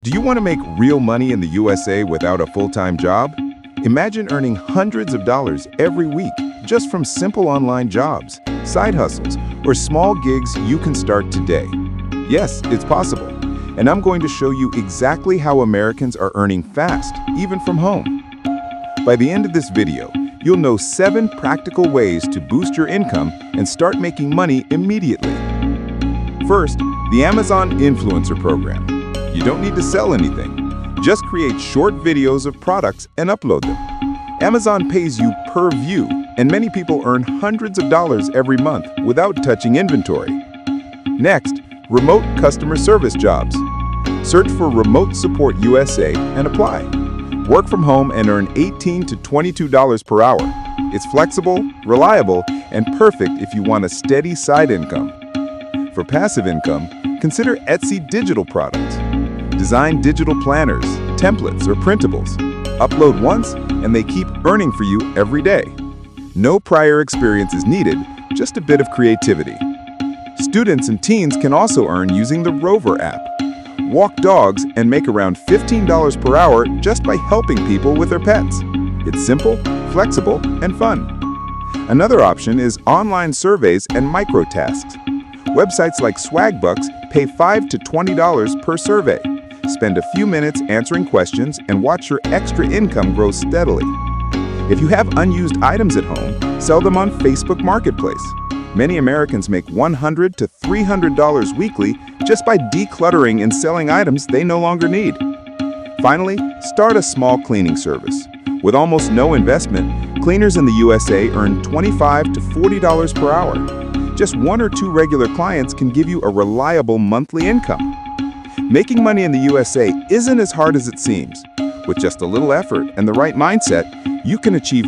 Do you want to make real money in the USA without a full-time job? Imagine earning hundreds of dollars every week just from simple online jobs, side hustles, or small gigs you can start today. Yes, it's possible. And I'm going to show you exactly how Americans are earning fast, even from home. By the end of this video, you'll know 7 practical ways to boost your income and start making money immediately. First, the Amazon Influencer Program. You don't need to sell anything. Just create short videos of products and upload them. Amazon pays you per view, and many people earn hundreds of dollars every month without touching inventory. Next, remote customer service jobs. Search for Remote Support USA and apply. Work from home and earn $18 to $22 per hour. It's flexible, reliable, and perfect if you want a steady side income. For passive income, consider Etsy digital products. Design digital planners, templates, or printables. Upload once, and they keep earning for you every day. No prior experience is needed, just a bit of creativity. Students and teens can also earn using the Rover App. Walk dogs and make around $15 per hour just by helping people with their pets. It's simple, flexible, and fun. Another option is online surveys and micro-tasks. Websites like Swagbucks pay $5 to $20 per survey. Spend a few minutes answering questions and watch your extra income grow steadily. If you have unused items at home, sell them on Facebook Marketplace. Many Americans make $100 to $300 weekly just by decluttering and selling items they no longer need. Finally, start a small cleaning service. With almost no investment, cleaners in the USA earn $25 to $40 per hour. Just 1 or 2 regular clients can give you a reliable monthly income. Making money in the USA isn't as hard as it seems. With just a little effort and the right mindset, you can achieve